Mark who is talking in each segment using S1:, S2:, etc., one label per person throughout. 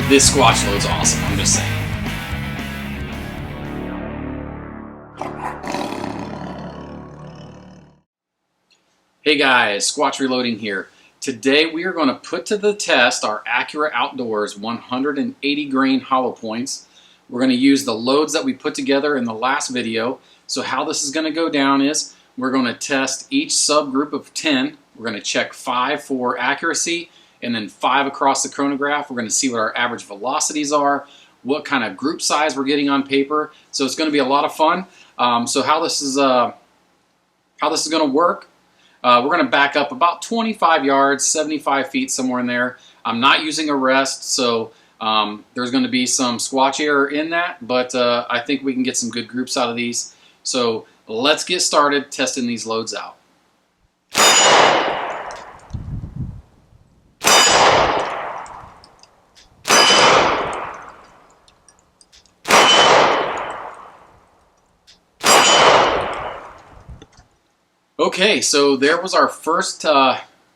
S1: This SQUATCH Load's awesome, I'm just saying. Hey guys, SQUATCH Reloading here. Today we are going to put to the test our Accurate Outdoors 180 grain hollow points. We're going to use the loads that we put together in the last video. So how this is going to go down is we're going to test each subgroup of 10. We're going to check 5 for accuracy and then 5 across the chronograph. We're going to see what our average velocities are, what kind of group size we're getting on paper. So it's going to be a lot of fun. So how this is going to work. We're going to back up about 25 yards, 75 feet, somewhere in there. I'm not using a rest, so there's going to be some SQUATCH error in that, but I think we can get some good groups out of these. So let's get started testing these loads out. Okay, so there was our first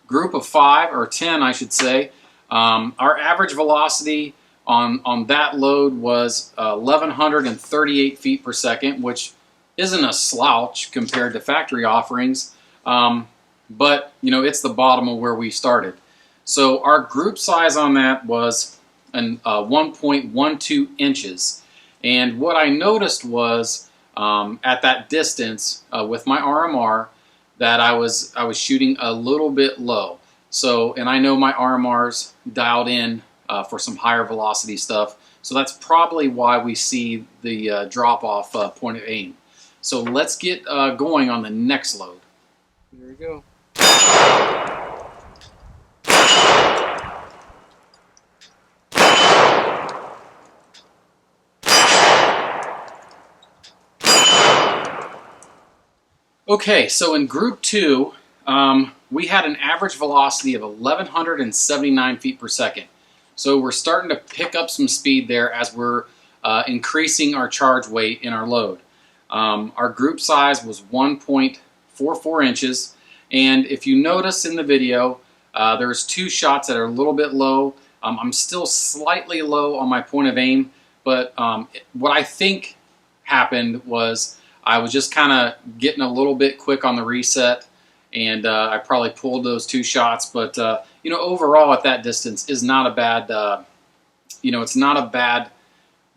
S1: group of 5, or 10 I should say. Our average velocity on that load was 1,138 feet per second, which isn't a slouch compared to factory offerings, but you know, it's the bottom of where we started. So our group size on that was 1.12 inches, and what I noticed was at that distance with my RMR, that I was shooting a little bit low. So, and I know my RMR's dialed in for some higher velocity stuff. So that's probably why we see the drop off point of aim. So let's get going on the next load.
S2: Here we go.
S1: Okay, so in group 2, we had an average velocity of 1,179 feet per second. So we're starting to pick up some speed there as we're increasing our charge weight in our load. Our group size was 1.44 inches, and if you notice in the video, there's 2 shots that are a little bit low. I'm still slightly low on my point of aim, but what I think happened was I was just kind of getting a little bit quick on the reset, and I probably pulled those 2 shots. But you know, overall at that distance is not a bad, you know, it's not a bad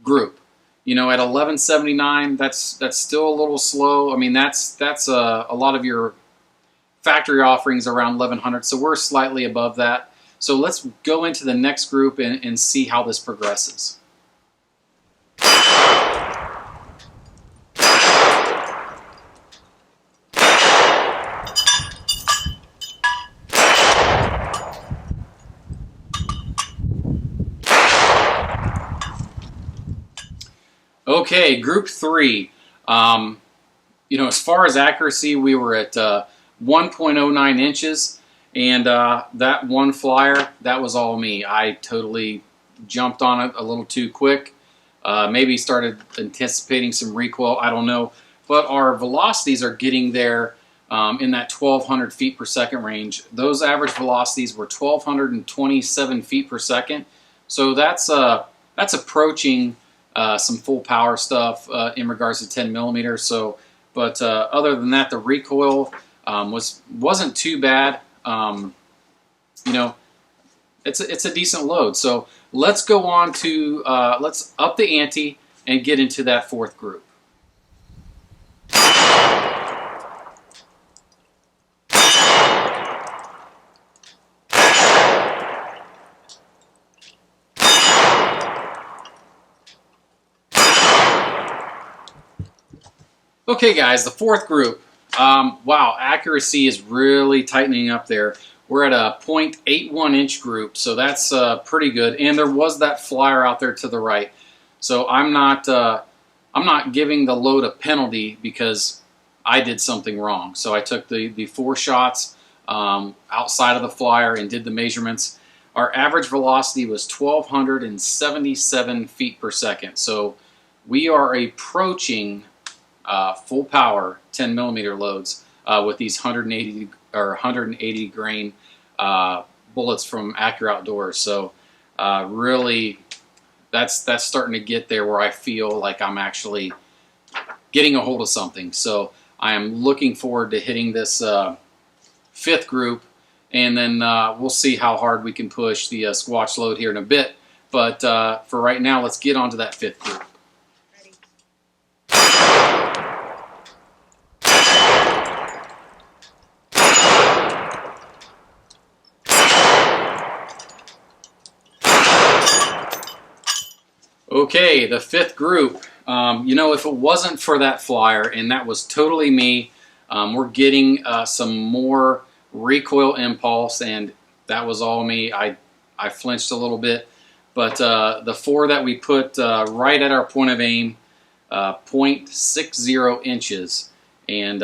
S1: group. You know, at 1179, that's still a little slow. I mean, that's a lot of your factory offerings around 1100, so we're slightly above that. So let's go into the next group and see how this progresses. Okay, group 3. You know, as far as accuracy, we were at 1.09 inches, and that one flyer, that was all me. I totally jumped on it a little too quick. Maybe started anticipating some recoil, I don't know. But our velocities are getting there in that 1,200 feet per second range. Those average velocities were 1,227 feet per second. So that's approaching some full power stuff in regards to 10 millimeters. So, but other than that, the recoil wasn't too bad. You know, it's a decent load. So let's go on to let's up the ante and get into that 4th group. Okay guys, the 4th group. Wow, accuracy is really tightening up there. We're at a 0.81 inch group, so that's pretty good. And there was that flyer out there to the right. So I'm not giving the load a penalty because I did something wrong. So I took the 4 shots outside of the flyer and did the measurements. Our average velocity was 1,277 feet per second. So we are approaching full power 10 millimeter loads with these 180 grain bullets from Accurate Outdoors. So really that's starting to get there where I feel like I'm actually getting a hold of something. So I am looking forward to hitting this 5th group, and then we'll see how hard we can push the Squatch Load here in a bit. But for right now, let's get on to that 5th group. Okay, the 5th group. You know, if it wasn't for that flyer, and that was totally me, we're getting some more recoil impulse, and that was all me. I flinched a little bit, but the 4 that we put right at our point of aim, 0.60 inches, and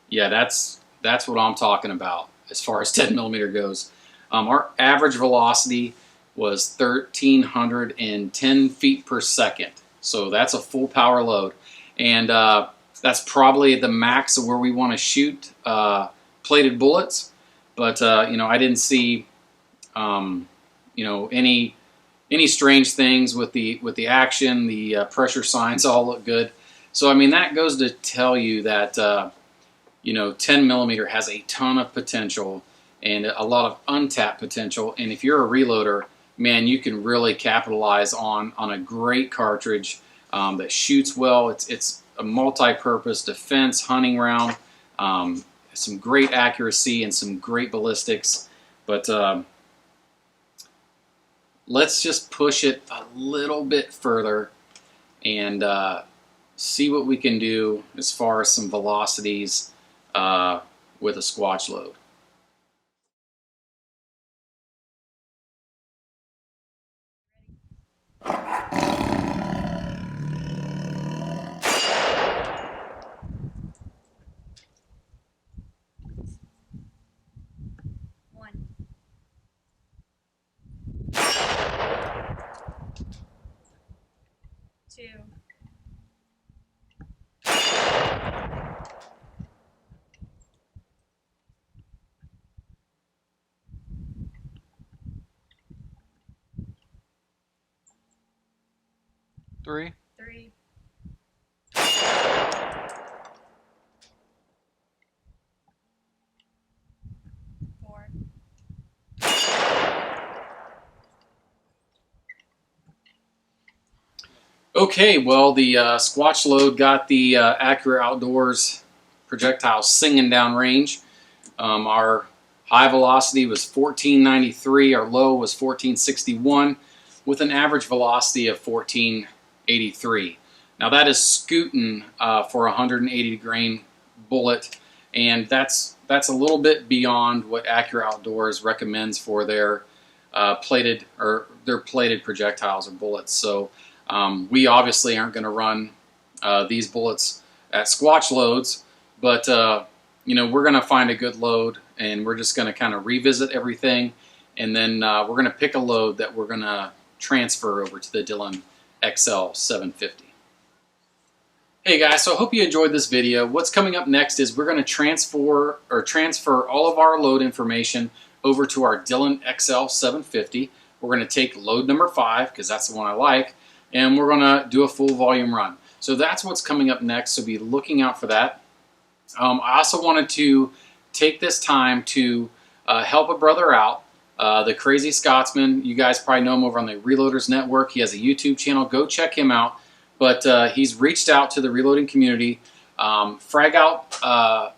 S1: yeah, that's what I'm talking about as far as 10 millimeter goes. Our average velocity was 1,310 feet per second. So that's a full power load. And that's probably the max of where we want to shoot plated bullets. But, you know, I didn't see, you know, any strange things with the action. The pressure signs all look good. So, I mean, that goes to tell you that, you know, 10 millimeter has a ton of potential and a lot of untapped potential. And if you're a reloader, man, you can really capitalize on a great cartridge that shoots well. It's a multi-purpose defense hunting round, some great accuracy and some great ballistics. But let's just push it a little bit further and see what we can do as far as some velocities with a Squatch Load.
S2: Two.
S1: Three.
S2: Four.
S1: Okay, well, the Squatch Load got the Accurate Outdoors projectile singing down range. Our high velocity was 1493, our low was 1461, with an average velocity of 1483. Now that is scooting for a 180 grain bullet, and that's a little bit beyond what Accurate Outdoors recommends for their plated projectiles or bullets. So we obviously aren't going to run these bullets at Squatch Loads, but you know, we're going to find a good load, and we're just going to kind of revisit everything, and then we're going to pick a load that we're going to transfer over to the Dillon XL 750. Hey guys, so I hope you enjoyed this video. What's coming up next is we're going to transfer all of our load information over to our Dillon XL 750. We're going to take load number 5, because that's the one I like, and we're going to do a full volume run. So that's what's coming up next, so be looking out for that. I also wanted to take this time to help a brother out, the Crazy Scotsman. You guys probably know him over on the Reloaders Network. He has a YouTube channel. Go check him out. But he's reached out to the reloading community. Fragout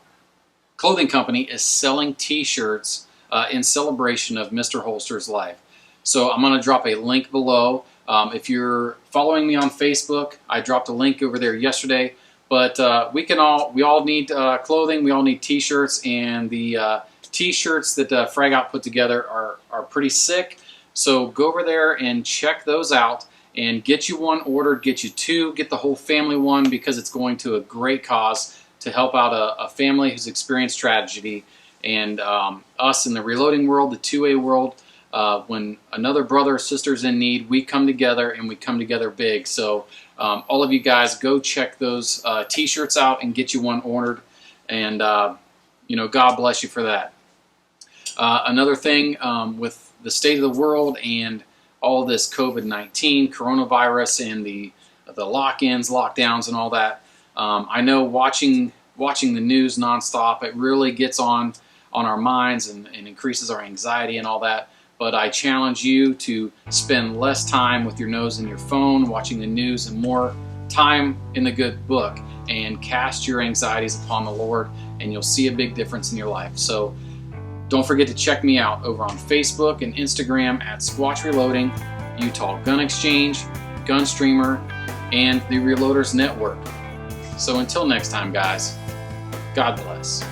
S1: Clothing Company is selling t-shirts in celebration of Mr. Holster's life. So I'm going to drop a link below. If you're following me on Facebook, I dropped a link over there yesterday. But we all need clothing. We all need t-shirts, and the t-shirts that Fragout put together are pretty sick. So go over there and check those out and get you one ordered, get you 2, get the whole family one, because it's going to a great cause to help out a family who's experienced tragedy. And us in the reloading world, the 2A world, when another brother or sister's in need, we come together, and we come together big. So all of you guys, go check those t-shirts out and get you one ordered, and you know, God bless you for that. Another thing, with the state of the world and all this COVID-19, coronavirus, and the lock-ins, lockdowns, and all that. I know watching the news nonstop, it really gets on our minds and increases our anxiety and all that. But I challenge you to spend less time with your nose in your phone, watching the news, and more time in the good book, and cast your anxieties upon the Lord, and you'll see a big difference in your life. So don't forget to check me out over on Facebook and Instagram at Squatch Reloading, Utah Gun Exchange, Gun Streamer, and the Reloaders Network. So until next time, guys, God bless.